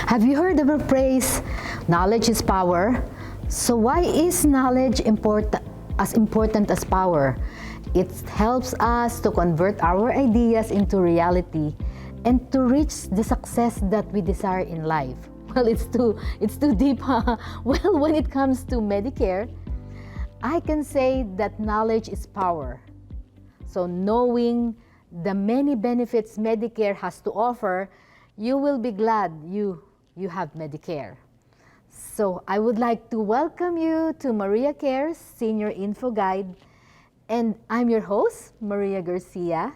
Have you heard of the phrase, knowledge is power? So why is knowledge as important as power? It helps us to convert our ideas into reality and to reach the success that we desire in life. Well, it's too deep, huh? Well, when it comes to Medicare, I can say that knowledge is power. So knowing the many benefits Medicare has to offer, you will be glad you have Medicare. So I would like to welcome you to MariaCares Senior Info Guide. And I'm your host, Maria Garcia,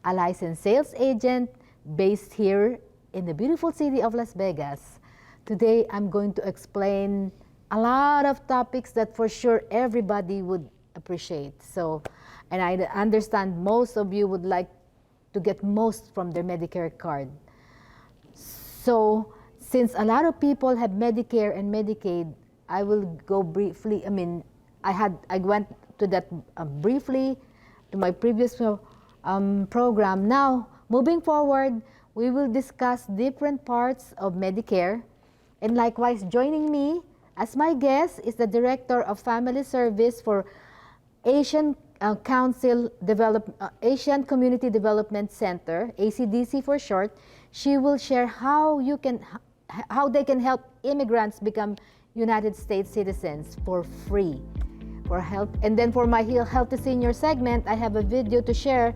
a licensed sales agent based here in the beautiful city of Las Vegas. Today, I'm going to explain a lot of topics that for sure everybody would appreciate. So, and I understand most of you would like to get most from their Medicare card. So, since a lot of people have Medicare and Medicaid, I will go briefly. I went to that briefly to my previous program. Now, moving forward, we will discuss different parts of Medicare. And likewise, joining me as my guest is the Director of Family Service for Asian Asian Community Development Center, ACDC for short. She will share how they can help immigrants become United States citizens for free, for help. And then for my Healthy Senior segment, I have a video to share.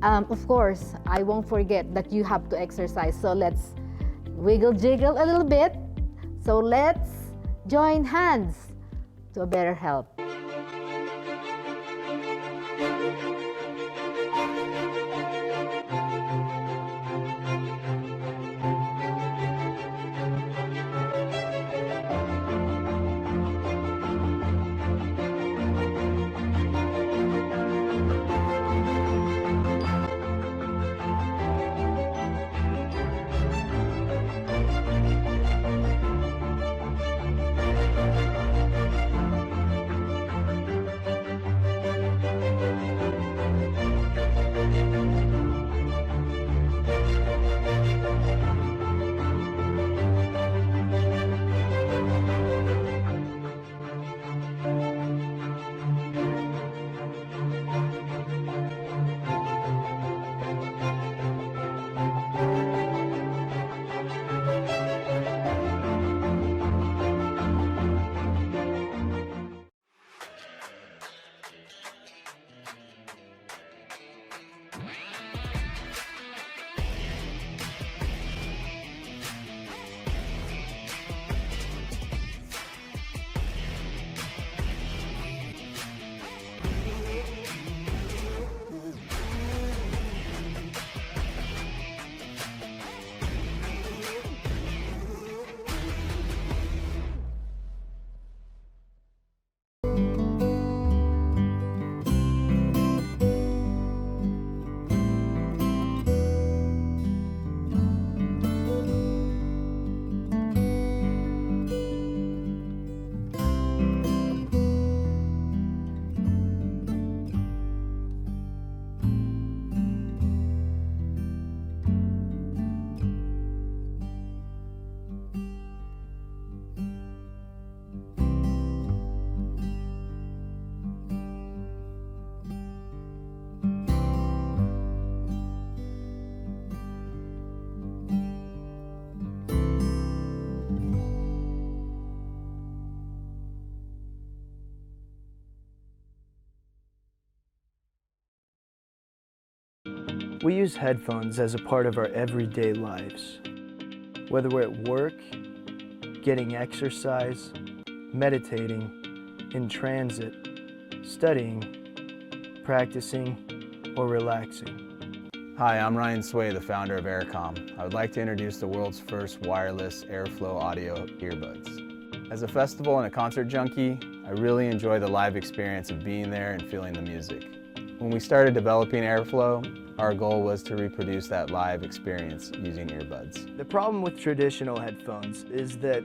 Of course, I won't forget that you have to exercise. So let's wiggle jiggle a little bit. So let's join hands to a better health. We use headphones as a part of our everyday lives. Whether we're at work, getting exercise, meditating, in transit, studying, practicing, or relaxing. Hi, I'm Ryan Sway, the founder of Aircom. I would like to introduce the world's first wireless airflow audio earbuds. As a festival and a concert junkie, I really enjoy the live experience of being there and feeling the music. When we started developing Airflow, our goal was to reproduce that live experience using earbuds. The problem with traditional headphones is that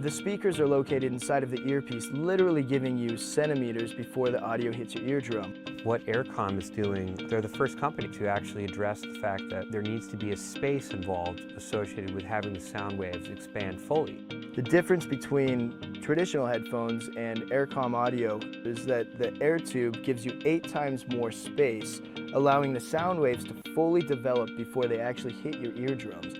the speakers are located inside of the earpiece, literally giving you centimeters before the audio hits your eardrum. What AirCom is doing, they're the first company to actually address the fact that there needs to be a space involved associated with having the sound waves expand fully. The difference between traditional headphones and AirCom audio is that the air tube gives you 8 times more space, allowing the sound waves to fully develop before they actually hit your eardrums.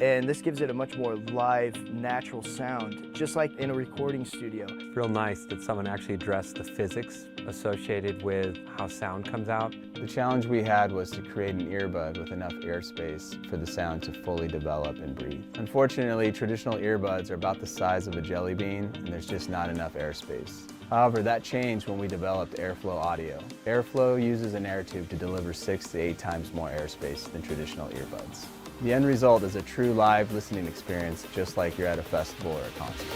And this gives it a much more live, natural sound, just like in a recording studio. It's real nice that someone actually addressed the physics associated with how sound comes out. The challenge we had was to create an earbud with enough airspace for the sound to fully develop and breathe. Unfortunately, traditional earbuds are about the size of a jelly bean, and there's just not enough airspace. However, that changed when we developed Airflow Audio. Airflow uses an air tube to deliver 6 to 8 times more airspace than traditional earbuds. The end result is a true live listening experience, just like you're at a festival or a concert.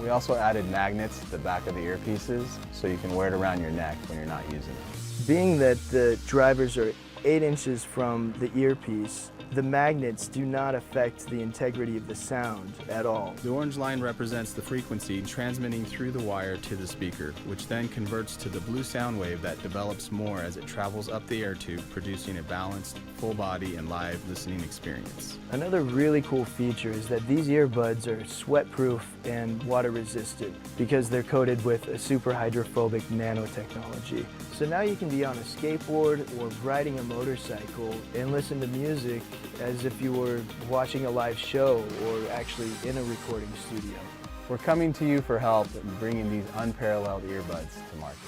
We also added magnets to the back of the earpieces so you can wear it around your neck when you're not using it. Being that the drivers are 8 inches from the earpiece, the magnets do not affect the integrity of the sound at all. The orange line represents the frequency transmitting through the wire to the speaker, which then converts to the blue sound wave that develops more as it travels up the air tube, producing a balanced, full body and live listening experience. Another really cool feature is that these earbuds are sweat-proof and water-resistant because they're coated with a super hydrophobic nanotechnology. So now you can be on a skateboard or riding a motorcycle and listen to music as if you were watching a live show or actually in a recording studio. We're coming to you for help in bringing these unparalleled earbuds to market.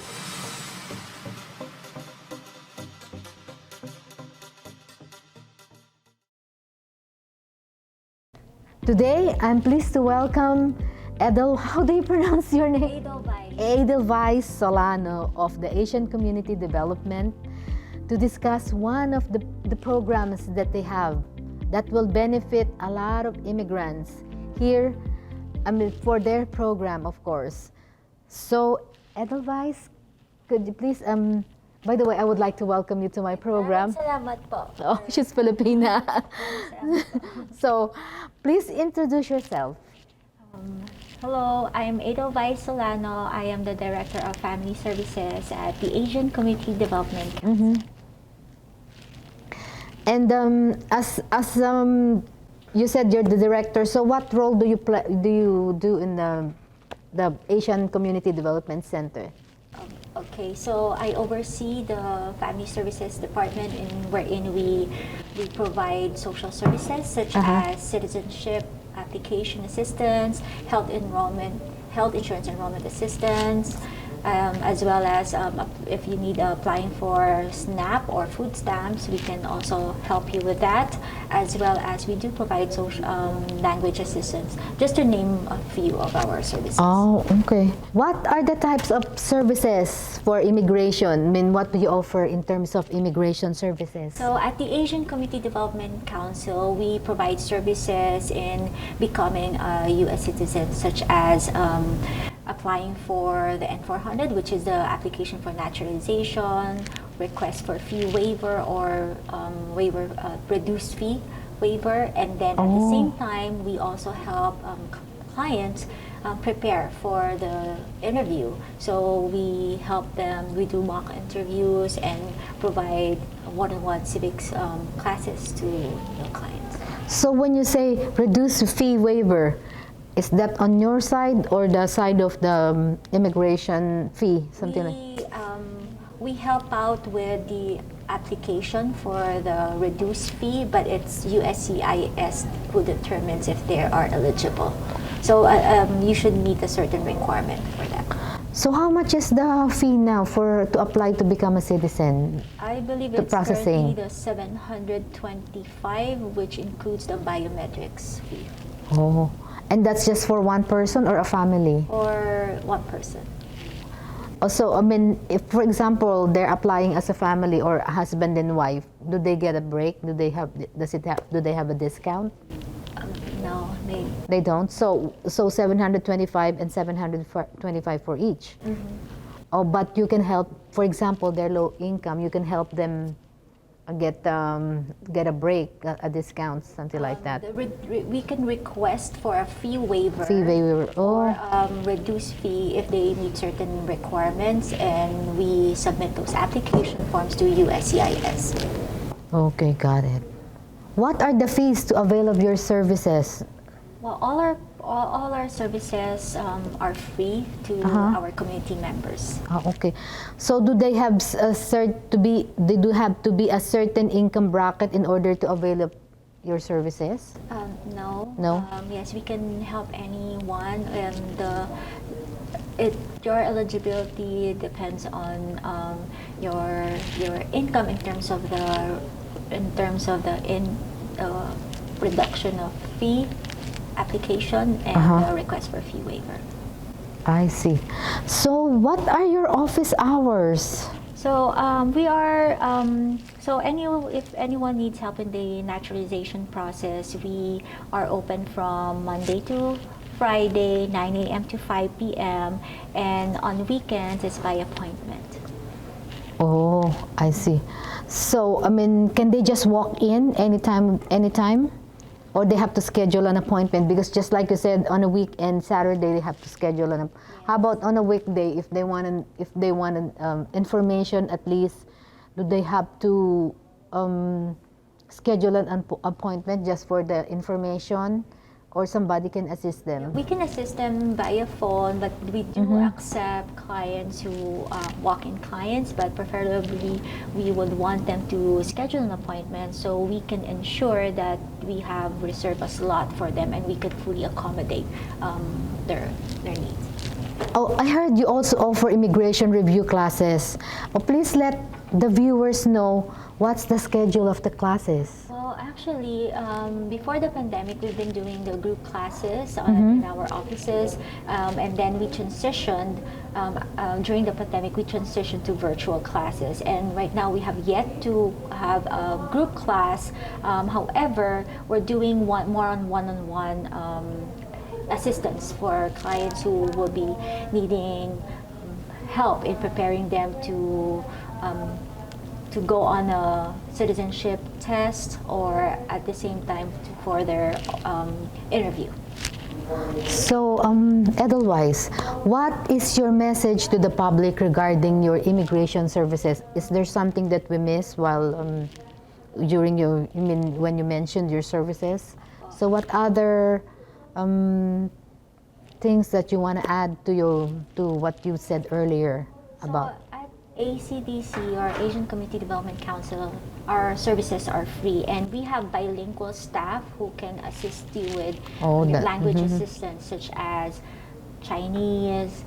Today, I'm pleased to welcome how do you pronounce your name? Edelweiss Solano of the Asian Community Development to discuss one of the programs that they have that will benefit a lot of immigrants here, for their program, of course. So, Edelweiss, could you please, by the way, I would like to welcome you to my program. Salamat po. Oh, she's Filipina. So, please introduce yourself. Hello, I am Edelweiss Solano. I am the Director of Family Services at the Asian Community Development Council. And as you said, you're the director. So, what role do you do in the Asian Community Development Center? Okay, so I oversee the Family Services Department wherein we provide social services such as citizenship, application assistance, health insurance enrollment assistance, as well as if you need applying for SNAP or food stamps, we can also help you with that, as well as we do provide social language assistance, just to name a few of our services. Oh, okay. What are the types of services for immigration? I mean, what do you offer in terms of immigration services? So at the Asian Community Development Council, we provide services in becoming a U.S. citizen, such as applying for the N-400, which is the application for naturalization, request for fee waiver or reduced fee waiver, and then at the same time, we also help clients prepare for the interview. So we help them, we do mock interviews and provide one-on-one civics classes to the clients. So when you say reduced fee waiver, is that on your side or the side of the immigration fee, something like? We help out with the application for the reduced fee, but it's USCIS who determines if they are eligible. So you should meet a certain requirement for that. So how much is the fee now to apply to become a citizen? I believe The it's processing. currently the $725, which includes the biometrics fee. Oh, and that's just for one person or a family? Or one person. Also, I mean, if for example they're applying as a family or a husband and wife, do they get a break? Do they have a discount? No, They don't. So 725 and 725 for each. Oh, but you can help. For example, they're low income. You can help them get a break, a discount, something like that. We can request for a fee waiver. Fee waiver. Or Oh, reduced fee if they meet certain requirements, and we submit those application forms to USCIS. okay, got it. What are the fees to avail of your services? Well, all our services are free to our community members. Okay. So do they have they do have to be a certain income bracket in order to avail of your services? No. No? Yes, we can help anyone, and your eligibility depends on your income in terms of the reduction of fee application and the request for fee waiver. I see. So what are your office hours? So if anyone needs help in the naturalization process, we are open from Monday to Friday, 9 a.m. to 5 p.m. and on weekends it's by appointment. Oh, I see. So, I mean, can they just walk in anytime? Or they have to schedule an appointment? Because just like you said, on a weekend, Saturday, they have to schedule an appointment. How about on a weekday, if they want information at least, do they have to schedule an appointment just for the information? Or somebody can assist them? We can assist them via phone, but we do accept clients who walk-in clients, but preferably we would want them to schedule an appointment so we can ensure that we have reserved a slot for them and we could fully accommodate their needs. Oh, I heard you also offer immigration review classes. Oh, please let the viewers know what's the schedule of the classes. Well, actually, before the pandemic, we've been doing the group classes in our offices, and then we transitioned, during the pandemic, we transitioned to virtual classes. And right now, we have yet to have a group class. However, we're doing one-on-one assistance for clients who will be needing help in preparing them to go on a citizenship test, or at the same time for their interview. So, Edelweiss, what is your message to the public regarding your immigration services? Is there something that we missed while when you mentioned your services? So, what other things that you want to add to what you said earlier about? ACDC, or Asian Community Development Council, our services are free, and we have bilingual staff who can assist you with language assistance such as Chinese,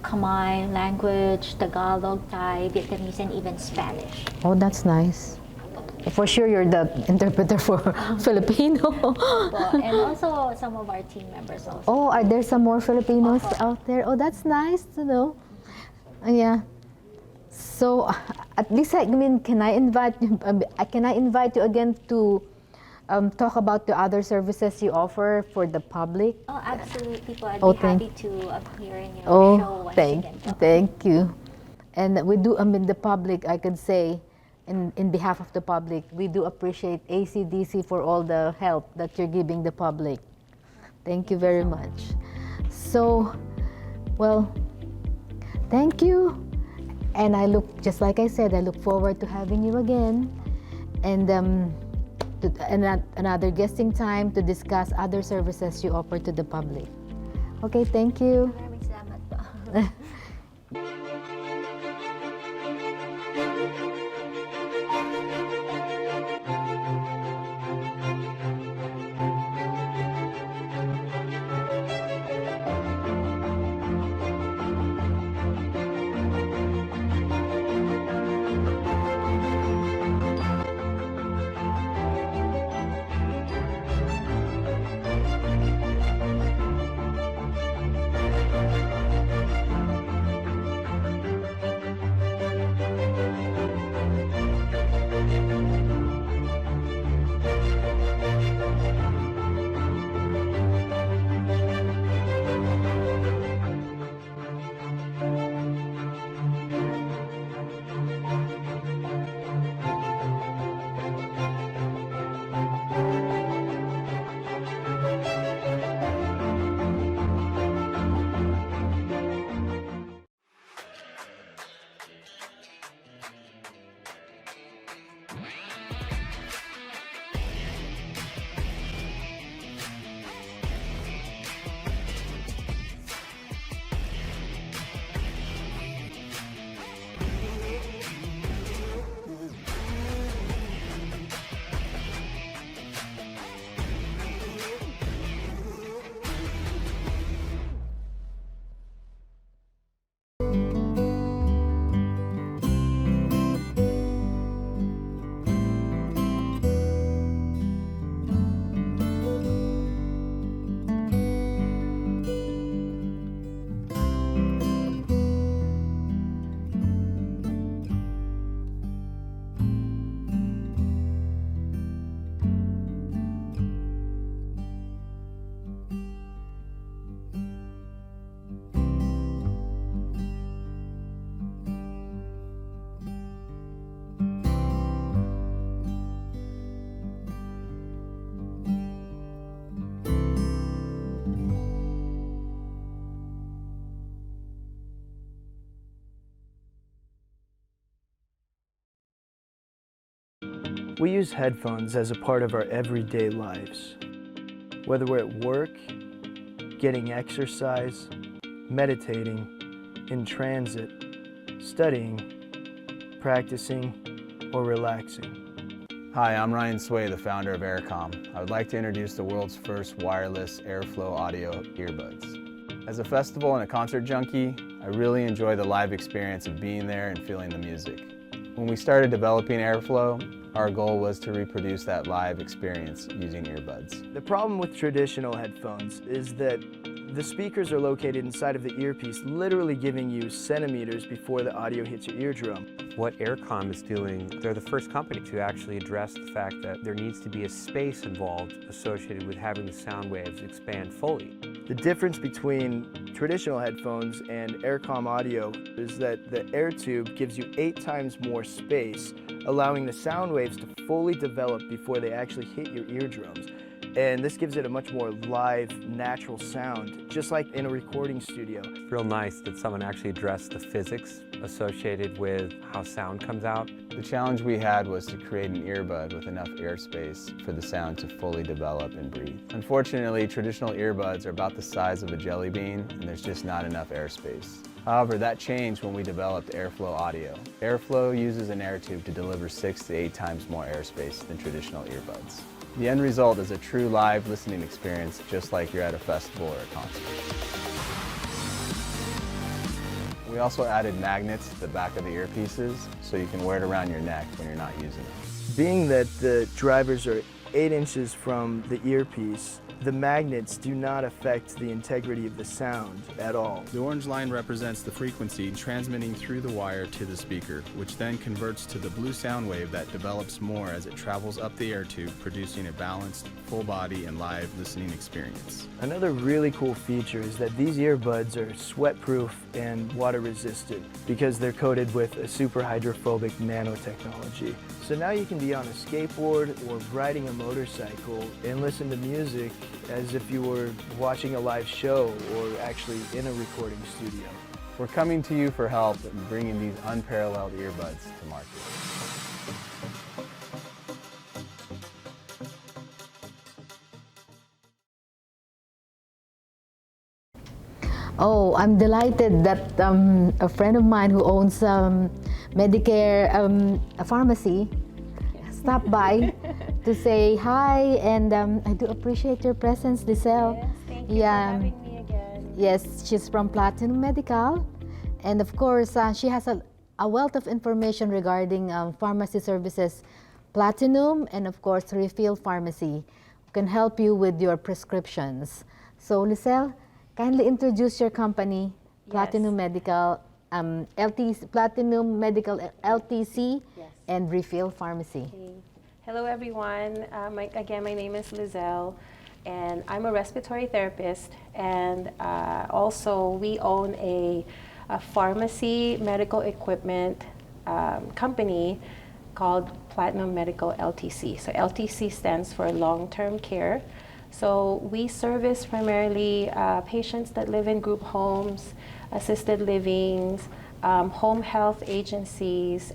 Khmer language, Tagalog, Thai, Vietnamese, and even Spanish. Oh, that's nice. For sure, you're the interpreter for Filipino. And also some of our team members also. Oh, are there some more Filipinos out there? Oh, that's nice to know. Yeah. So, at least can I invite you again to talk about the other services you offer for the public? Oh, absolutely. I'd be happy to appear in your show once again. Thank you. And we do, the public, I could say, in behalf of the public, we do appreciate ACDC for all the help that you're giving the public. Thank you very much. So, well, thank you. And just like I said, I look forward to having you again, and another guesting time to discuss other services you offer to the public. Okay, thank you. Maraming salamat po. We use headphones as a part of our everyday lives. Whether we're at work, getting exercise, meditating, in transit, studying, practicing, or relaxing. Hi, I'm Ryan Sway, the founder of AirCom. I would like to introduce the world's first wireless airflow audio earbuds. As a festival and a concert junkie, I really enjoy the live experience of being there and feeling the music. When we started developing Airflow, our goal was to reproduce that live experience using earbuds. The problem with traditional headphones is that the speakers are located inside of the earpiece, literally giving you centimeters before the audio hits your eardrum. What AirCom is doing, they're the first company to actually address the fact that there needs to be a space involved associated with having the sound waves expand fully. The difference between traditional headphones and AirCom audio is that the air tube gives you 8 times more space, allowing the sound waves to fully develop before they actually hit your eardrums. And this gives it a much more live, natural sound, just like in a recording studio. It's real nice that someone actually addressed the physics associated with how sound comes out. The challenge we had was to create an earbud with enough airspace for the sound to fully develop and breathe. Unfortunately, traditional earbuds are about the size of a jelly bean, and there's just not enough airspace. However, that changed when we developed Airflow Audio. Airflow uses an air tube to deliver 6 to 8 times more airspace than traditional earbuds. The end result is a true live listening experience, just like you're at a festival or a concert. We also added magnets to the back of the earpieces so you can wear it around your neck when you're not using it. Being that the drivers are 8 inches from the earpiece, the magnets do not affect the integrity of the sound at all. The orange line represents the frequency transmitting through the wire to the speaker, which then converts to the blue sound wave that develops more as it travels up the air tube, producing a balanced, full body and live listening experience. Another really cool feature is that these earbuds are sweat-proof and water-resistant because they're coated with a super hydrophobic nanotechnology. So now you can be on a skateboard or riding a motorcycle and listen to music as if you were watching a live show or actually in a recording studio. We're coming to you for help in bringing these unparalleled earbuds to market. Oh, I'm delighted that a friend of mine who owns Medicare, a pharmacy, stopped by to say hi, and I do appreciate your presence, Liselle. Yes, thank you for having me again. Yes, she's from Platinum Medical, and of course, she has a wealth of information regarding pharmacy services, Platinum, and of course, Refill Pharmacy, who can help you with your prescriptions. So, Liselle, kindly introduce your company, Platinum Medical, Platinum Medical LTC, Yes. and Refill Pharmacy. Okay. Hello, everyone. Again, my name is Lizelle, and I'm a respiratory therapist. And also, we own a pharmacy medical equipment company called Platinum Medical LTC. So LTC stands for long-term care. So we service primarily patients that live in group homes, assisted livings, home health agencies,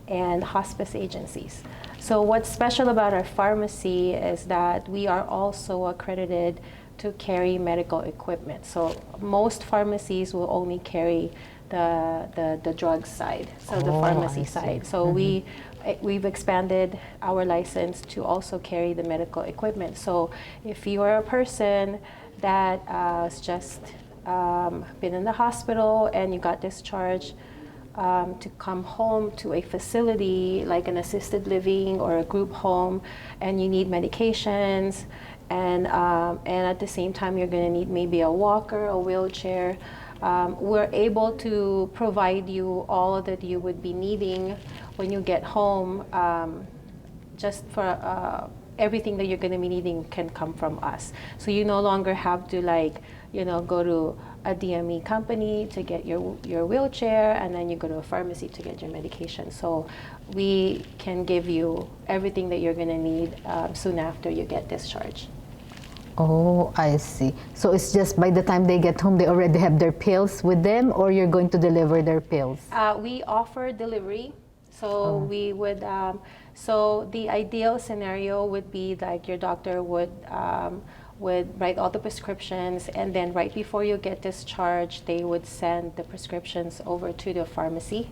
and hospice agencies. So what's special about our pharmacy is that we are also accredited to carry medical equipment. So most pharmacies will only carry the drug side, so the pharmacy side. So we've expanded our license to also carry the medical equipment. So if you are a person that has just been in the hospital and you got discharged, to come home to a facility like an assisted living or a group home, and you need medications, and at the same time you're going to need maybe a walker, a wheelchair, we're able to provide you all that you would be needing when you get home. Just for everything that you're going to be needing can come from us. So you no longer have to go to a DME company to get your wheelchair, and then you go to a pharmacy to get your medication. So we can give you everything that you're going to need soon after you get discharged. Oh, I see. So it's just by the time they get home, they already have their pills with them, or you're going to deliver their pills? We offer delivery. So we would, so the ideal scenario would be like your doctor would write all the prescriptions, and then right before you get discharged, they would send the prescriptions over to the pharmacy,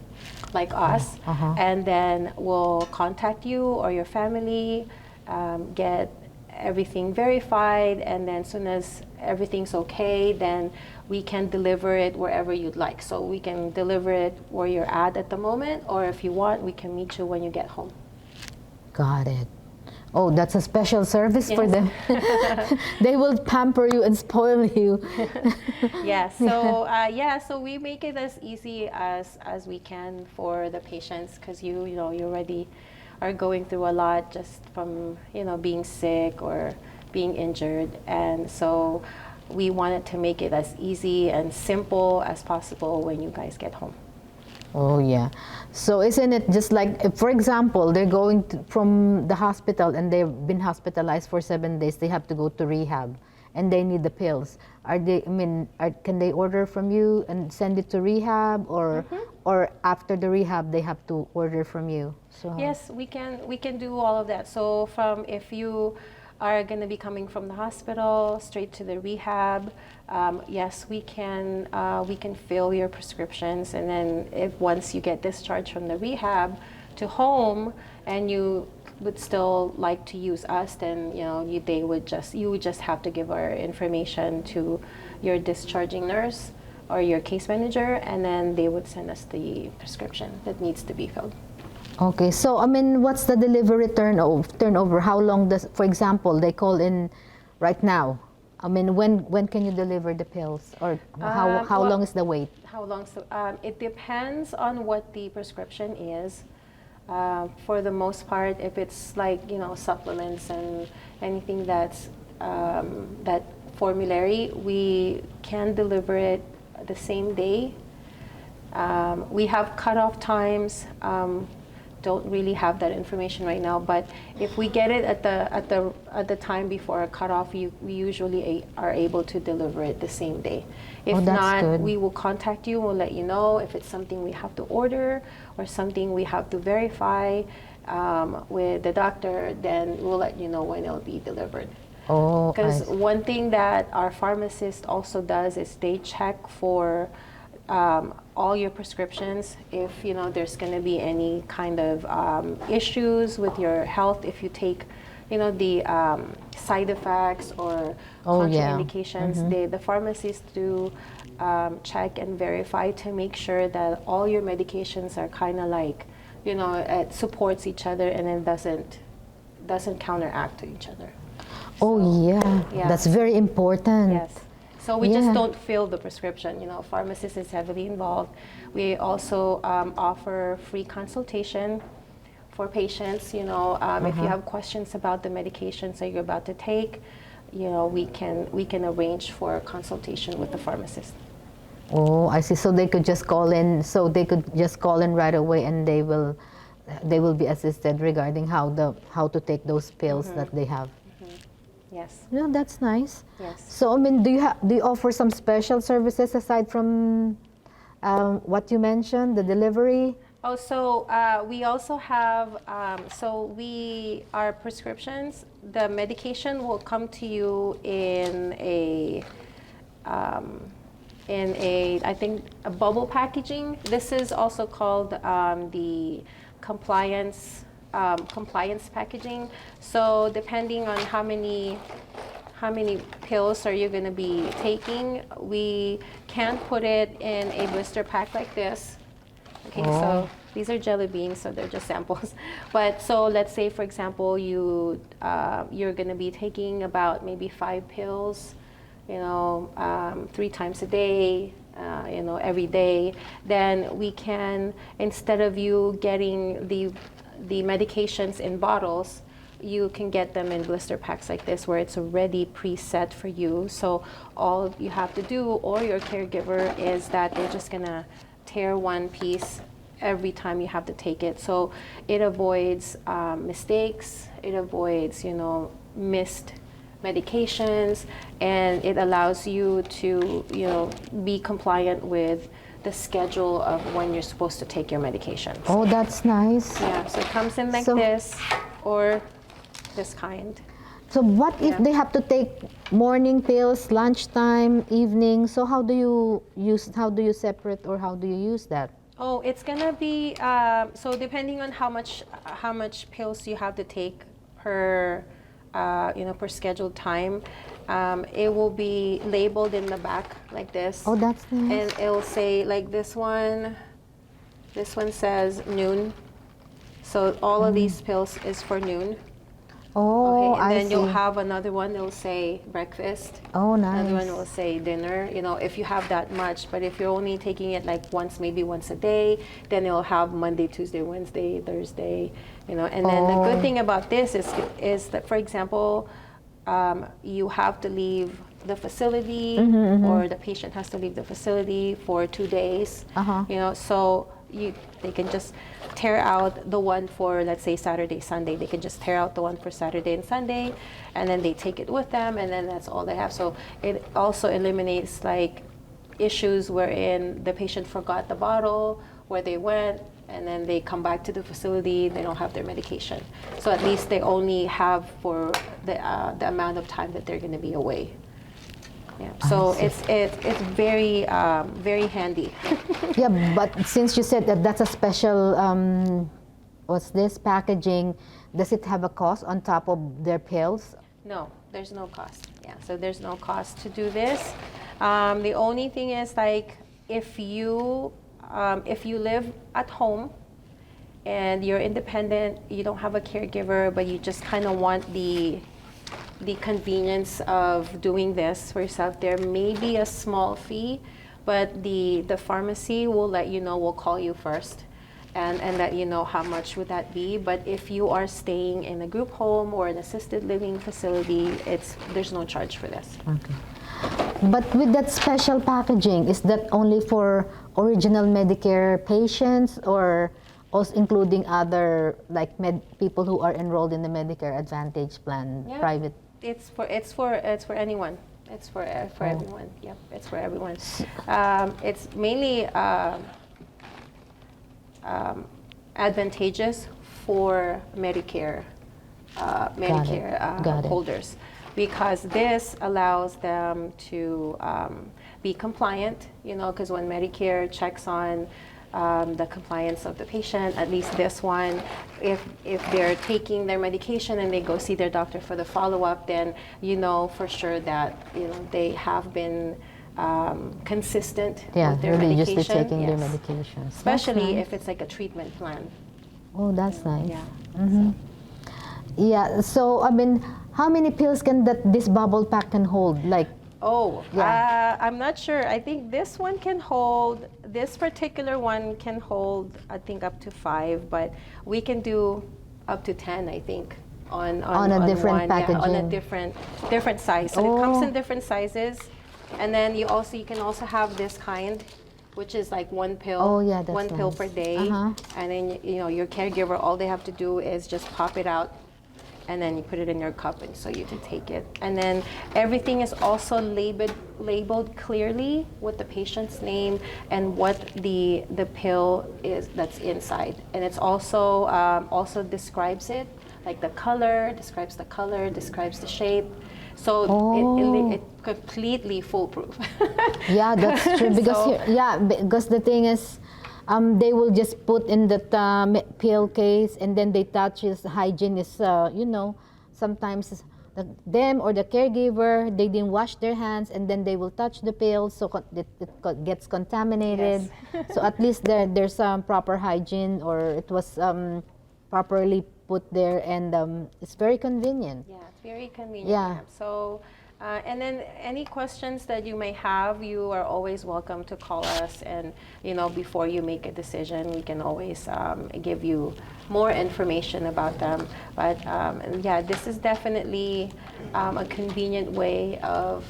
like us, and then we'll contact you or your family, get everything verified, and then as soon as everything's okay, then we can deliver it wherever you'd like. So we can deliver it where you're at the moment, or if you want, we can meet you when you get home. Got it. Oh, that's a special service for Yes. them. They will pamper you and spoil you. Yeah, so so we make it as easy as we can for the patients, because you already are going through a lot just from being sick or being injured, and so we wanted to make it as easy and simple as possible when you guys get home. Oh yeah. So isn't it just like, if, for example, they're going from the hospital and they've been hospitalized for 7 days, they have to go to rehab and they need the pills. Can they order from you and send it to rehab, or after the rehab they have to order from you? So Yes, we can do all of that. So if you are going to be coming from the hospital straight to the rehab, yes, we can fill your prescriptions, and then once you get discharged from the rehab to home, and you would still like to use us, then you would just have to give our information to your discharging nurse or your case manager, and then they would send us the prescription that needs to be filled. okay, so what's the delivery turnover? How long does, for example, they call in right now? When can you deliver the pills, or how long is the wait? How long? So it depends on what the prescription is. For the most part, if it's like supplements and anything that's that formulary, we can deliver it the same day. We have cutoff times. Don't really have that information right now, but if we get it at the time before a cutoff, we usually are able to deliver it the same day. If that's not, good. we will contact you. We'll let you know if it's something we have to order or something we have to verify with the doctor. Then we'll let you know when it'll be delivered. Oh, Because one thing that our pharmacist also does is they check for all your prescriptions. If there's going to be any kind of issues with your health, if you take the side effects or contraindications, the pharmacists do check and verify to make sure that all your medications are kind of like it supports each other, and it doesn't counteract to each other. Oh So, yeah, that's very important. Yes. So we just don't fill the prescription. Pharmacist is heavily involved. We also offer free consultation for patients. If you have questions about the medications that you're about to take, we can arrange for a consultation with the pharmacist. Oh, I see. So they could just call in. So they could just call in right away, and they will be assisted regarding how to take those pills that they have. Yes. No, that's nice. Yes. So do you offer some special services aside from what you mentioned, the delivery? Oh, so we also have, our prescriptions, the medication will come to you in I think, a bubble packaging. This is also called the compliance packaging. So depending on how many pills are you going to be taking, we can put it in a blister pack like this. Okay, so these are jelly beans, so they're just samples. But so let's say, for example, you're going to be taking about maybe 5 pills, 3 times a day, every day. Then we can, instead of you getting the medications in bottles, you can get them in blister packs like this, where it's already preset for you. So all you have to do, or your caregiver, is that they're just gonna tear one piece every time you have to take it. So it avoids mistakes, it avoids missed medications, and it allows you to be compliant with the schedule of when you're supposed to take your medications. Oh, that's nice. Yeah, so it comes in like So- this or this kind. So what if Yeah. they have to take morning pills, lunchtime, evening? So how do you separate, or how do you use that? Oh, it's gonna be so depending on how much pills you have to take per per scheduled time. It will be labeled in the back like this. Oh, that's nice. And it'll say like this one. This one says noon. So all of these pills is for noon. Oh, Okay, and I then see. you'll have another one that'll say breakfast. Oh, Another one nice. will say dinner, if you have that much. But if you're only taking it like maybe once a day, then it'll have Monday, Tuesday, Wednesday, Thursday, And then the good thing about this is that, for example, you have to leave the facility, or the patient has to leave the facility for 2 days. So they can just tear out the one for, let's say, Saturday, Sunday. They can just tear out the one for Saturday and Sunday, and then they take it with them, and then that's all they have. So it also eliminates like issues wherein the patient forgot the bottle, where they went, and then they come back to the facility, they don't have their medication. So at least they only have for the amount of time that they're going to be away. Yeah. So it's very very handy. Yeah, but since you said that that's a special, what's this, packaging, does it have a cost on top of their pills? No, there's no cost. Yeah, so there's no cost to do this. The only thing is, like, if you live at home and you're independent, you don't have a caregiver, but you just kind of want the convenience of doing this for yourself, there may be a small fee, but the pharmacy will let you know, will call you first and let you know how much would that be. But if you are staying in a group home or an assisted living facility, there's no charge for this. Okay. But with that special packaging, is that only for original Medicare patients, or also including other like people who are enrolled in the Medicare Advantage plan, Yeah. private? It's for anyone. It's for everyone. Yep, it's for everyone. It's mainly advantageous for Medicare Got it. holders, because this allows them to be compliant. Because when Medicare checks on the compliance of the patient, at least this one, if they're taking their medication and they go see their doctor for the follow-up, then for sure that they have been consistent with their religiously medication. taking their Yes. medications. Especially That's if it's like a treatment plan. nice. Oh, that's nice. Yeah. Yeah. So I mean, how many pills can this bubble pack can hold? Like, I'm not sure. I think this particular one can hold, I think, up to 5, but we can do up to 10, I think, on a different one, packaging. on a different size. So it comes in different sizes, and then you can also have this kind, which is like one pill, Oh, yeah, that's one pill nice. per day, and then your caregiver, all they have to do is just pop it out, and then you put it in your cup, and so you can take it. And then everything is also labeled clearly with the patient's name and what the pill is that's inside. And it's also describes it, like describes the shape. So it completely foolproof. yeah, that's true. Because because the thing is, they will just put in the pill case, and then they touch his hygiene is, sometimes them or the caregiver, they didn't wash their hands, and then they will touch the pill, so it gets contaminated. So at least there's some proper hygiene, or it was properly put there, and it's very convenient. Yeah, it's very convenient. Yeah. So, and then any questions that you may have, you are always welcome to call us, and before you make a decision, we can always give you more information about them. But this is definitely a convenient way of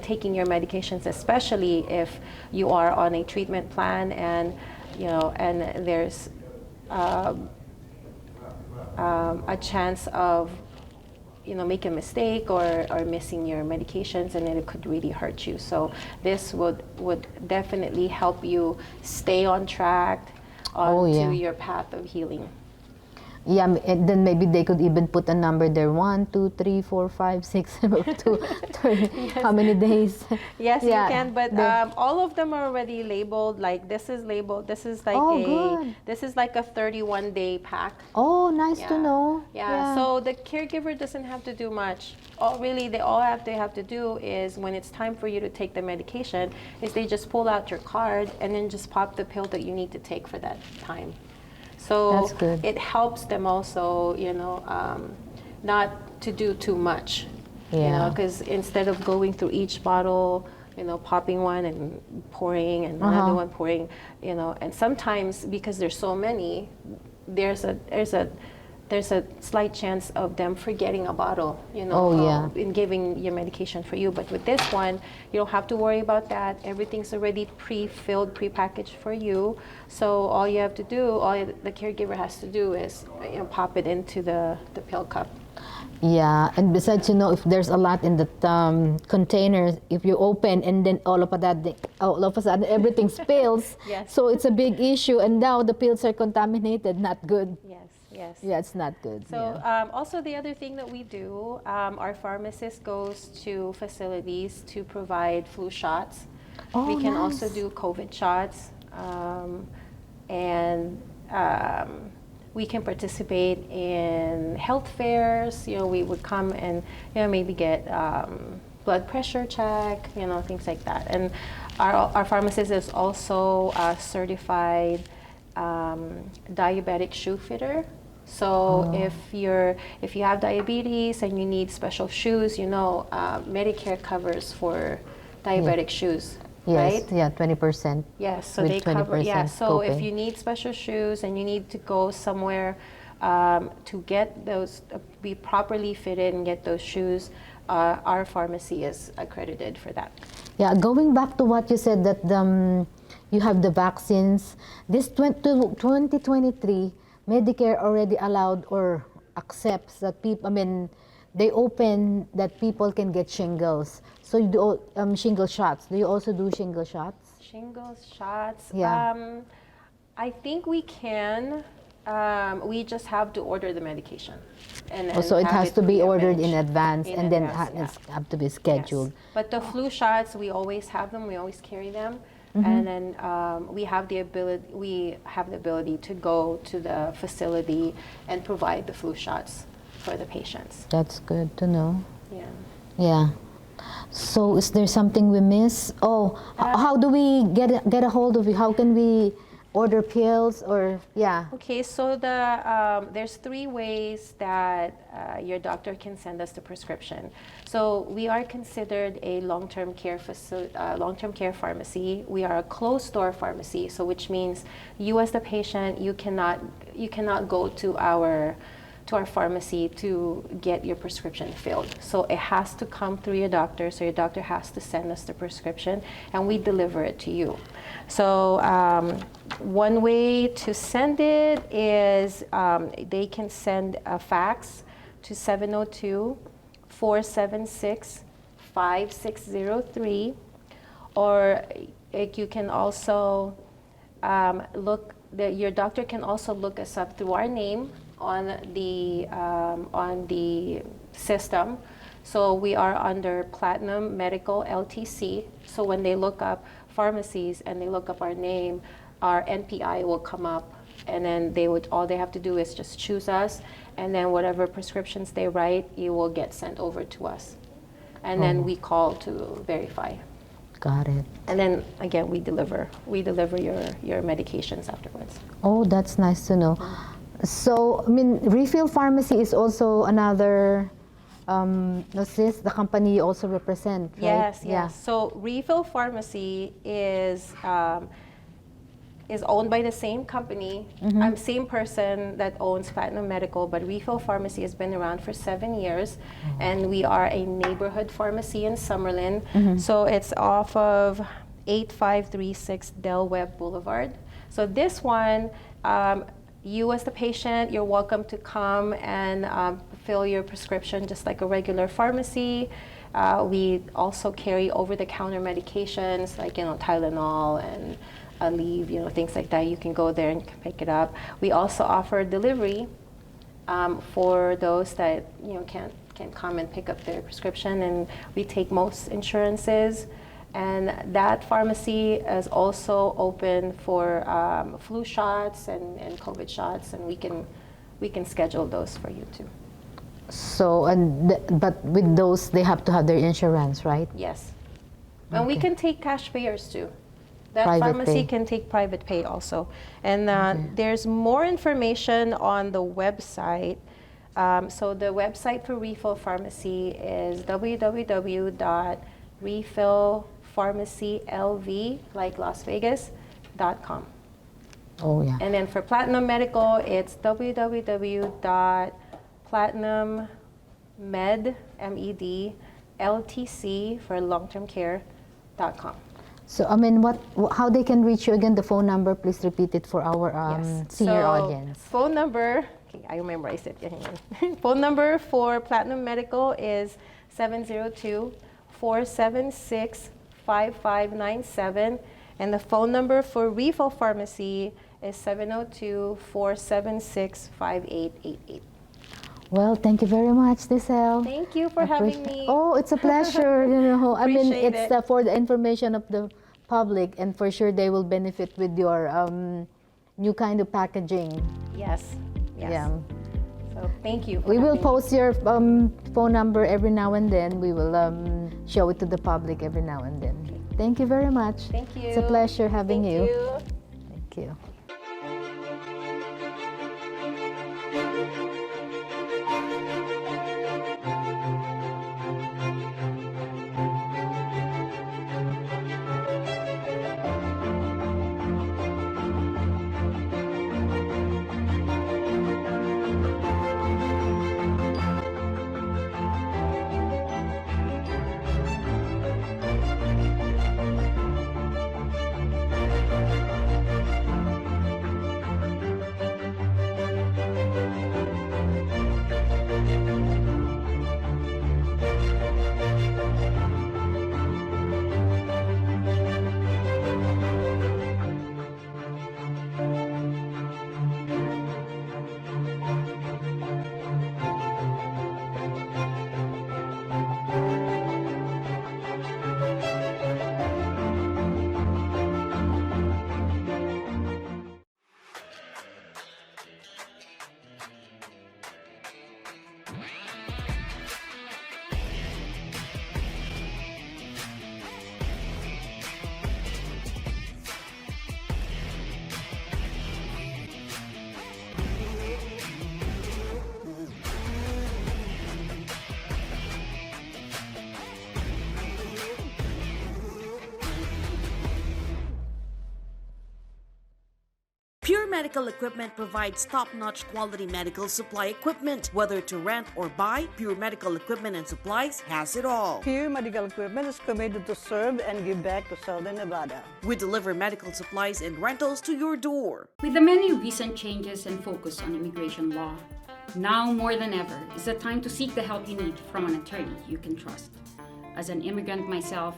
taking your medications, especially if you are on a treatment plan, and and there's a chance of make a mistake or missing your medications, and then it could really hurt you. So this would definitely help you stay on track to your path of healing. Yeah, and then maybe they could even put a number there: 1, 2, 3, 4, 5, 6, 7, 2, 3. How many days? Yes, Yeah, you can, but all of them are already labeled. Like this is labeled. This is like this is like a 31-day pack. Oh, nice to know. Yeah. So the caregiver doesn't have to do much. Really, they have to do is when it's time for you to take the medication, is they just pull out your card and then just pop the pill that you need to take for that time. So that's good. It helps them also, not to do too much. Yeah. Because instead of going through each bottle, popping one and pouring and another one pouring, and sometimes because there's so many, there's a slight chance of them forgetting a bottle, in giving your medication for you. But with this one, you don't have to worry about that. Everything's already pre-filled, pre-packaged for you. So all you have to do, all the caregiver has to do is pop it into the pill cup. Yeah, and besides, if there's a lot in the containers, if you open and then all of a sudden everything spills, Yes. So it's a big issue, and now the pills are contaminated, not good. Yes. Yeah, it's not good. So also the other thing that we do, our pharmacist goes to facilities to provide flu shots. Oh, we can nice. also do COVID shots, and we can participate in health fairs. We would come and maybe get blood pressure check, things like that. And our pharmacist is also a certified diabetic shoe fitter. So if you have diabetes and you need special shoes, Medicare covers for diabetic shoes. Yes, right? yeah, 20%. Yes, so with they cover. Yeah, 20% so if copay. you need special shoes and you need to go somewhere to get those, be properly fitted and get those shoes, our pharmacy is accredited for that. Yeah, going back to what you said that you have the vaccines. This 2023, Medicare already allowed or accepts that people. They open that people can get shingles. So you do shingle shots. Do you also do shingle shots? Shingles, shots. Yeah. I think we can. We just have to order the medication. So it has to be ordered in advance, In and then advance, it's have to be scheduled. Yes. But the flu shots, we always have them. We always carry them, Mm-hmm. and then we have the ability. We have the ability to go to the facility and provide the flu shots for the patients. That's good to know. Yeah. Yeah. So is there something we miss? How do we get a hold of you? How can we order pills or Okay, so there's 3 ways that your doctor can send us the prescription. So we are considered a long-term care pharmacy. We are a closed-door pharmacy, so which means you as the patient, you cannot go to our pharmacy to get your prescription filled. So it has to come through your doctor. So your doctor has to send us the prescription, and we deliver it to you. So one way to send it is they can send a fax to 702-476-5603, or you can also your doctor can also look us up through our name on the system. So we are under Platinum Medical LTC. So when they look up pharmacies and they look up our name, our NPI will come up, and then all they have to do is just choose us, and then whatever prescriptions they write, it will get sent over to us, and then we call to verify. Got it. And then again, we deliver your medications afterwards. Oh, that's nice to know. So, Refill Pharmacy is also another, the company you also represent, right? Yes, yes. Yeah. So Refill Pharmacy is owned by the same company, same person that owns Platinum Medical, but Refill Pharmacy has been around for 7 years, and we are a neighborhood pharmacy in Summerlin. So it's off of 8536 Del Webb Boulevard. So this one, You as the patient, you're welcome to come and fill your prescription just like a regular pharmacy. We also carry over-the-counter medications like, Tylenol and Aleve, things like that. You can go there and you can pick it up. We also offer delivery for those that can't come and pick up their prescription, and we take most insurances. And that pharmacy is also open for flu shots and COVID shots, and we can schedule those for you too. So, but with those, they have to have their insurance, right? Yes. And we can take cash payers too. That Private pharmacy pay. can take private pay also. And there's more information on the website. So the website for Refill Pharmacy is www.refillpharmacylv, like Las Vegas.com. Oh, yeah. And then for Platinum Medical, it's www.platinummedltc for long-term care.com. So, how they can reach you again? The phone number, please repeat it for our senior audience. Phone number, okay, I memorized it. Phone number for Platinum Medical is 702-476-5597. And the phone number for Refill Pharmacy is 702-476-5888. Well, thank you very much, Lizelle. Thank you for having me. Oh, it's a pleasure. Appreciate it's it. for the information of the public, and for sure they will benefit with your new kind of packaging. Yes. Yeah. So thank you. We will post your phone number every now and then. We will show it to the public every now and then. Okay. Thank you very much. Thank you. It's a pleasure having Thank you. Thank you. Pure Medical Equipment provides top-notch quality medical supply equipment. Whether to rent or buy, Pure Medical Equipment and Supplies has it all. Pure Medical Equipment is committed to serve and give back to Southern Nevada. We deliver medical supplies and rentals to your door. With the many recent changes and focus on immigration law, now more than ever is the time to seek the help you need from an attorney you can trust. As an immigrant myself,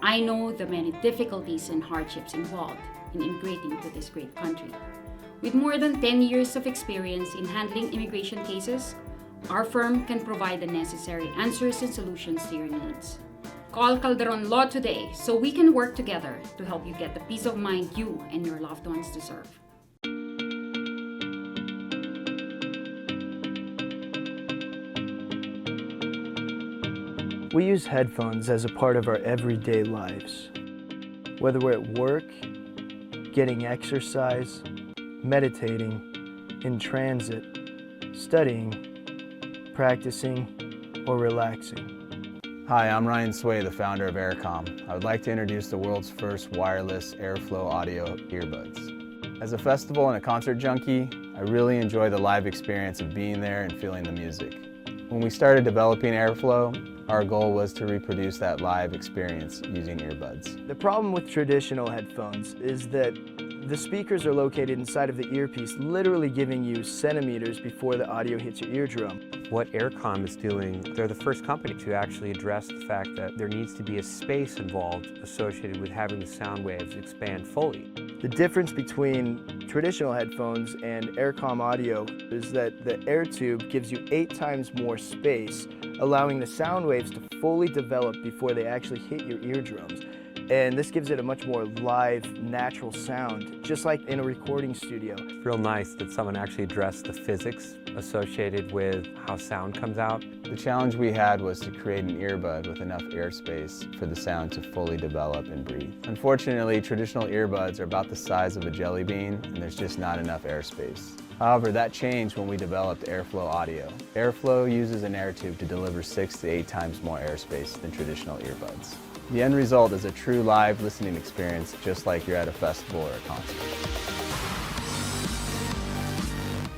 I know the many difficulties and hardships involved in immigrating to this great country. With more than 10 years of experience in handling immigration cases, our firm can provide the necessary answers and solutions to your needs. Call Calderon Law today so we can work together to help you get the peace of mind you and your loved ones deserve. We use headphones as a part of our everyday lives. Whether we're at work, getting exercise, meditating, in transit, studying, practicing, or relaxing. Hi, I'm Ryan Sway, the founder of AirCom. I would like to introduce the world's first wireless airflow audio earbuds. As a festival and a concert junkie, I really enjoy the live experience of being there and feeling the music. When we started developing airflow, our goal was to reproduce that live experience using earbuds. The problem with traditional headphones is that The speakers are located inside of the earpiece, literally giving you centimeters before the audio hits your eardrum. What AirCom is doing, they're the first company to actually address the fact that there needs to be a space involved associated with having the sound waves expand fully. The difference between traditional headphones and AirCom audio is that the air tube gives you 8 times more space, allowing the sound waves to fully develop before they actually hit your eardrums. And this gives it a much more live, natural sound, just like in a recording studio. It's real nice that someone actually addressed the physics associated with how sound comes out. The challenge we had was to create an earbud with enough airspace for the sound to fully develop and breathe. Unfortunately, traditional earbuds are about the size of a jelly bean, and there's just not enough airspace. However, that changed when we developed Airflow Audio. Airflow uses an air tube to deliver 6 to 8 times more airspace than traditional earbuds. The end result is a true live listening experience, just like you're at a festival or a concert.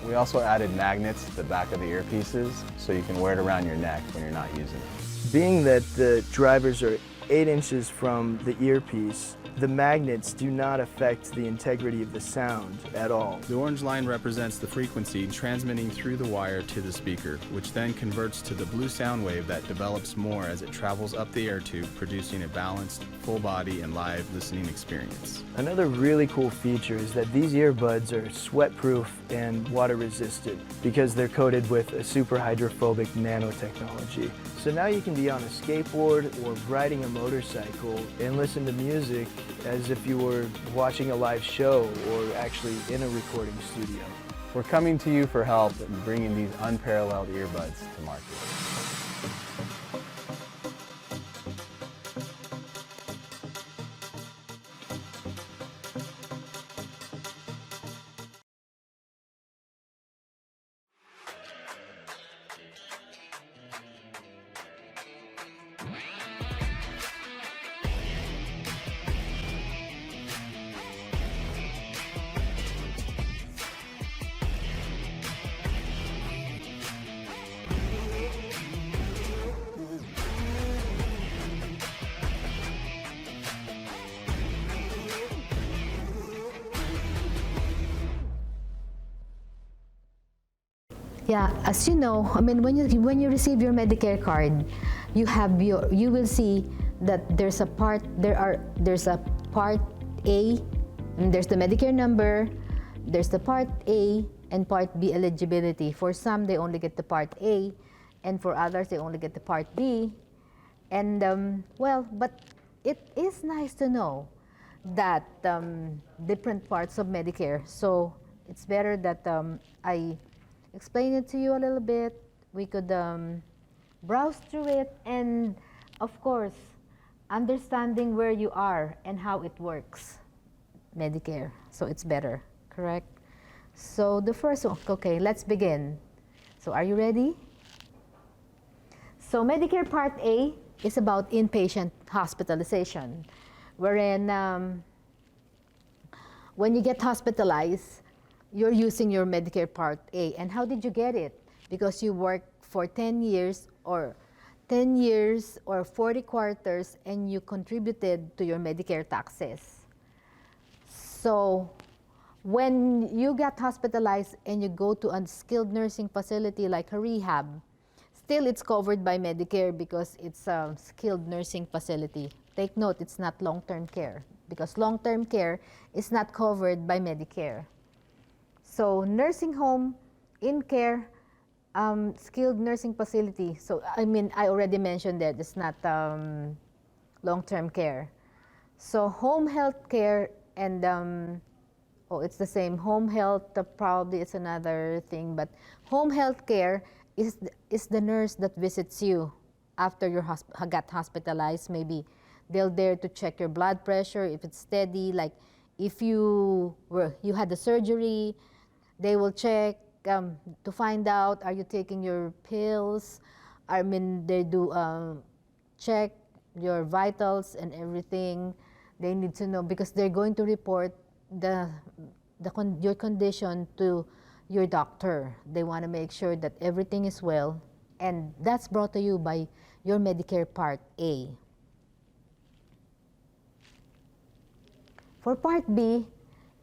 We also added magnets to the back of the earpieces so you can wear it around your neck when you're not using it. Being that the drivers are 8 inches from the earpiece, the magnets do not affect the integrity of the sound at all. The orange line represents the frequency transmitting through the wire to the speaker, which then converts to the blue sound wave that develops more as it travels up the air tube, producing a balanced, full body and live listening experience. Another really cool feature is that these earbuds are sweat-proof and water-resistant because they're coated with a super hydrophobic nanotechnology. So now you can be on a skateboard or riding a motorcycle and listen to music as if you were watching a live show or actually in a recording studio. We're coming to you for help in bringing these unparalleled earbuds to market. Yeah, as you know, I mean, when you receive your Medicare card, you will see that there's a part A, and there's the Medicare number, there's the part A and part B eligibility. For some, they only get the part A, and for others, they only get the part B. And well, but it is nice to know that different parts of Medicare. So it's better that I explain it to you a little bit. We could browse through it, and of course, understanding where you are and how it works, Medicare. So it's better, correct? So the first one, okay, let's begin. So are you ready? So Medicare Part A is about inpatient hospitalization, wherein when you get hospitalized, you're using your Medicare Part A. And how did you get it? Because you worked for 10 years or 40 quarters and you contributed to your Medicare taxes. So when you get hospitalized and you go to a skilled nursing facility like a rehab, still it's covered by Medicare because it's a skilled nursing facility. Take note, it's not long-term care because long-term care is not covered by Medicare. So nursing home, in-care, skilled nursing facility. So I mean, I already mentioned that it's not long-term care. So home health care and, oh, it's the same. Home health, probably it's another thing, but home health care is the nurse that visits you after you got hospitalized. Maybe they're there to check your blood pressure, if it's steady, like if you had the surgery, they will check to find out, are you taking your pills? I mean, they do check your vitals and everything. They need to know because they're going to report your condition to your doctor. They want to make sure that everything is well, and that's brought to you by your Medicare Part A. For Part B,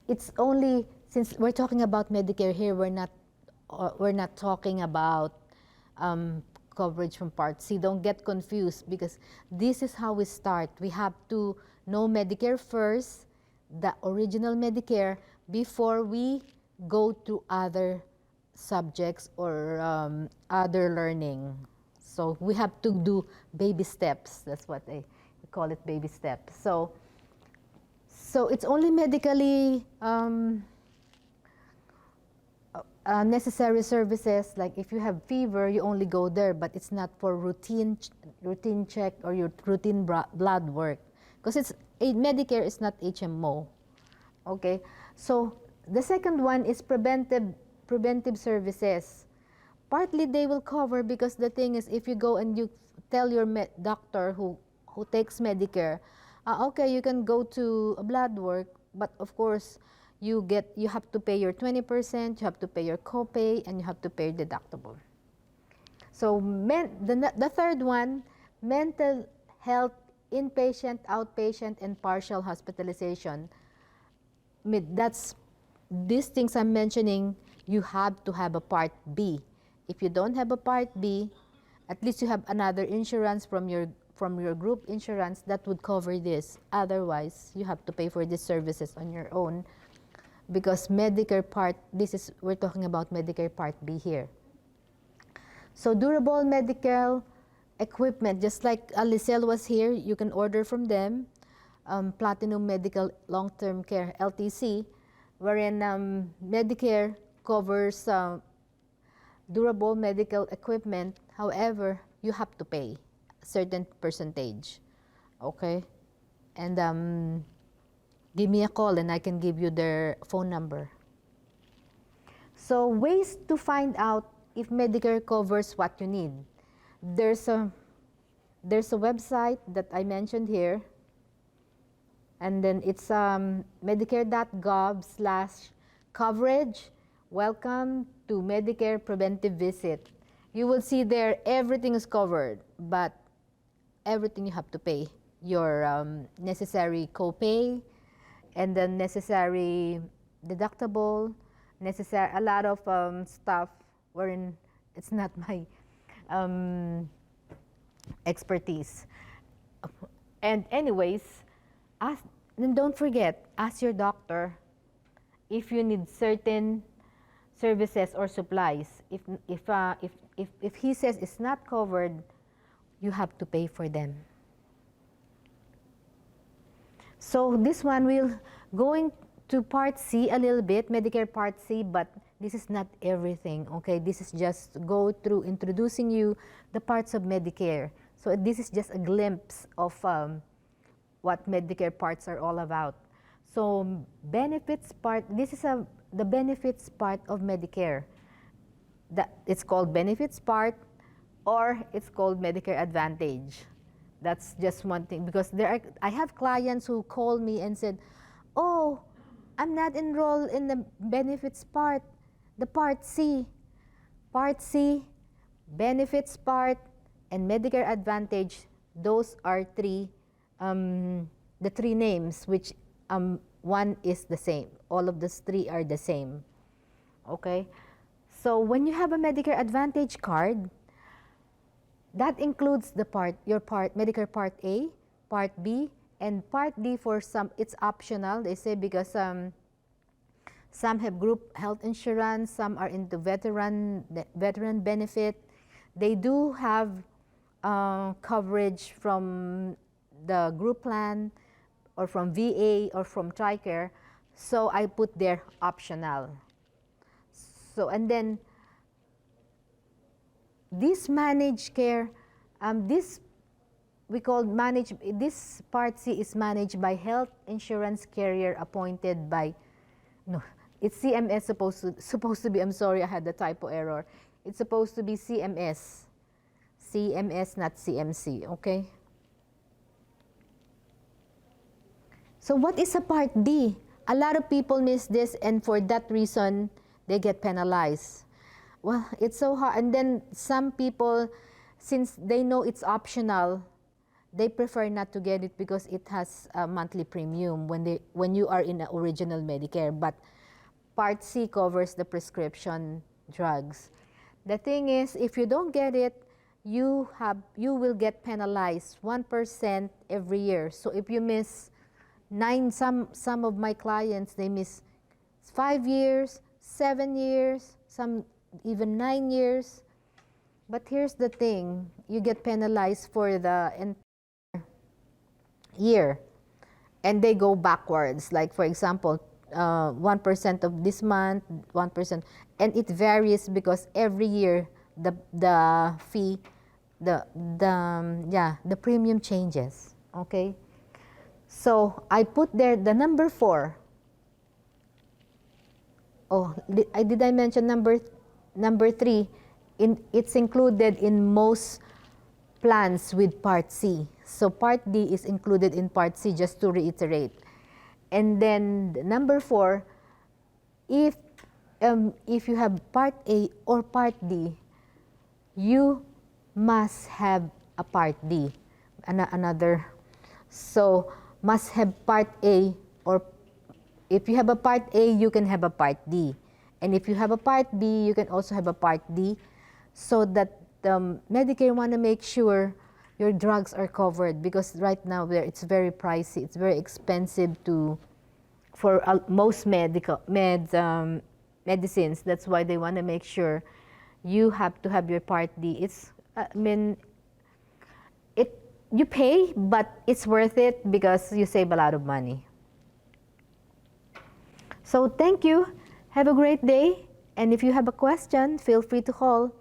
it's only, since we're talking about Medicare here, we're not talking about coverage from Part C. Don't get confused, because this is how we start. We have to know Medicare first, the original Medicare, before we go to other subjects or other learning. So we have to do baby steps. That's what we call it, baby steps. So it's only medically necessary services. Like if you have fever, you only go there, but it's not for routine check or your routine blood work, because Medicare is not HMO. Okay, so the second one is preventive services. Partly they will cover, because the thing is, if you go and you tell your doctor who takes Medicare, okay, you can go to a blood work, but of course you have to pay your 20%, you have to pay your copay, and you have to pay deductible. So the third one, mental health, inpatient, outpatient, and partial hospitalization. These things I'm mentioning, you have to have a Part B. If you don't have a Part B, at least you have another insurance from your group insurance that would cover this. Otherwise, you have to pay for these services on your own, because Medicare we're talking about Medicare Part B here. So durable medical equipment, just like Alicel was here, you can order from them. Platinum Medical Long-Term Care, LTC, wherein Medicare covers durable medical equipment. However, you have to pay a certain percentage, okay? And give me a call and I can give you their phone number. So ways to find out if Medicare covers what you need. There's a website that I mentioned here, and then it's medicare.gov/coverage. Welcome to Medicare Preventive Visit. You will see there everything is covered, but everything you have to pay. Your necessary copay, and then necessary deductible, a lot of stuff wherein it's not my expertise. And anyways, then don't forget, ask your doctor if you need certain services or supplies. If he says it's not covered, you have to pay for them. So this one, we're going to Part C a little bit, Medicare Part C, but this is not everything, okay? This is just go through introducing you the parts of Medicare. So this is just a glimpse of what Medicare parts are all about. So benefits part, this is the benefits part of Medicare. It's called benefits part, or it's called Medicare Advantage. That's just one thing, because I have clients who call me and said, oh, I'm not enrolled in the benefits part, the Part C. Part C, benefits part, and Medicare Advantage, those are the three names, which one is the same. All of these three are the same, okay? So when you have a Medicare Advantage card, that includes your Medicare Part A, Part B, and Part D. For some, it's optional, they say, because some have group health insurance, some are into veteran benefit. They do have coverage from the group plan, or from VA, or from TRICARE, so I put there optional. So, and then this managed care, this Part C is managed by health insurance carrier appointed by, no, it's CMS supposed to be, I'm sorry, I had the typo error. It's supposed to be CMS, not CMC, okay? So what is a Part D? A lot of people miss this, and for that reason, they get penalized. Well, it's so hard. And then some people, since they know it's optional, they prefer not to get it because it has a monthly premium when you are in the original Medicare. But Part C covers the prescription drugs. The thing is, if you don't get it, you will get penalized 1% every year. So if you miss some of my clients, they miss 5 years, 7 years, some even 9 years. But here's the thing, you get penalized for the entire year, and they go backwards. Like for example, 1% of this month, 1%, and it varies because every year the fee, the premium changes. Okay, so I put there the number 4. Oh, did I mention number 3? It's included in most plans with Part C. So Part D is included in Part C, just to reiterate. And then number 4, if you have Part A or Part D, you must have a Part D. So must have Part A, or if you have a Part A, you can have a Part D. And if you have a Part B, you can also have a Part D, so that Medicare want to make sure your drugs are covered, because right now it's very pricey. It's very expensive for most medicines. That's why they want to make sure you have to have your Part D. You pay, but it's worth it because you save a lot of money. So thank you. Have a great day. And if you have a question, feel free to call.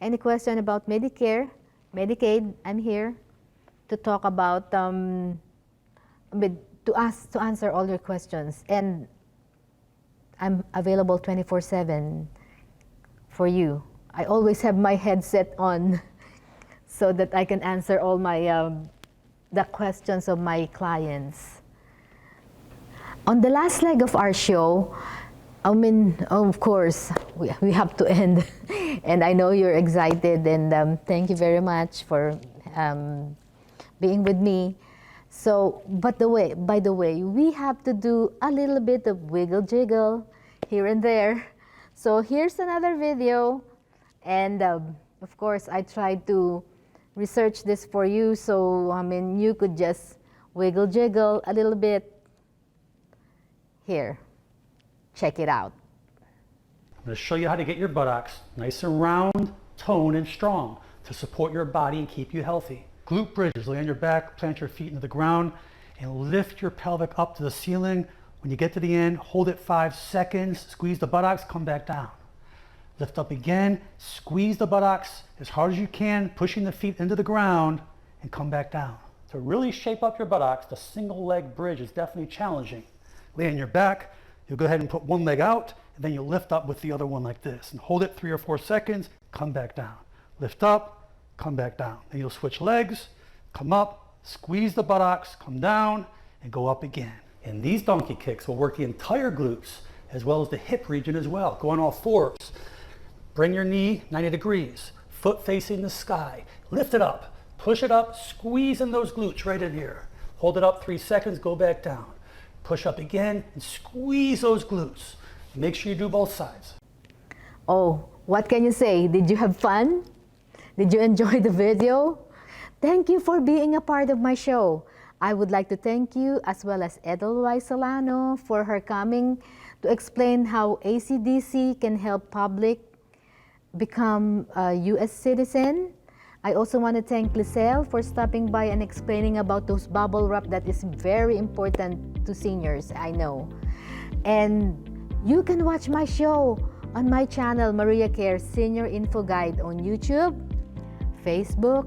Any question about Medicare, Medicaid, I'm here to talk about, to answer all your questions. And I'm available 24/7 for you. I always have my headset on so that I can answer all the questions of my clients. On the last leg of our show, of course, we have to end. And I know you're excited, and thank you very much for being with me. So, by the way, we have to do a little bit of wiggle jiggle here and there. So here's another video, and of course, I tried to research this for you, so you could just wiggle jiggle a little bit. Here, check it out. I'm going to show you how to get your buttocks nice and round, toned, and strong to support your body and keep you healthy. Glute bridges, lay on your back, plant your feet into the ground, and lift your pelvic up to the ceiling. When you get to the end, hold it 5 seconds, squeeze the buttocks, come back down. Lift up again, squeeze the buttocks as hard as you can, pushing the feet into the ground, and come back down. To really shape up your buttocks, the single leg bridge is definitely challenging. Lay on your back, you'll go ahead and put one leg out, and then you'll lift up with the other one like this, and hold it 3 or 4 seconds, come back down. Lift up, come back down. Then you'll switch legs, come up, squeeze the buttocks, come down, and go up again. And these donkey kicks will work the entire glutes, as well as the hip region as well. Go on all fours. Bring your knee 90 degrees, foot facing the sky. Lift it up, push it up, squeeze in those glutes right in here. Hold it up 3 seconds, go back down. Push up again and squeeze those glutes. Make sure you do both sides. Oh, what can you say? Did you have fun? Did you enjoy the video? Thank you for being a part of my show. I would like to thank you, as well as Edelweiss Solano, for her coming to explain how ACDC can help public become a U.S. citizen. I also want to thank Lizelle for stopping by and explaining about those bubble wrap that is very important to seniors, I know. And you can watch my show on my channel, MariaCares Senior Info Guide, on YouTube, Facebook,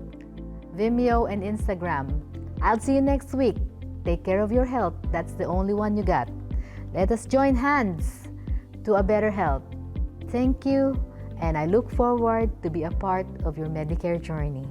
Vimeo, and Instagram. I'll see you next week. Take care of your health. That's the only one you got. Let us join hands to a better health. Thank you, and I look forward to be a part of your Medicare journey.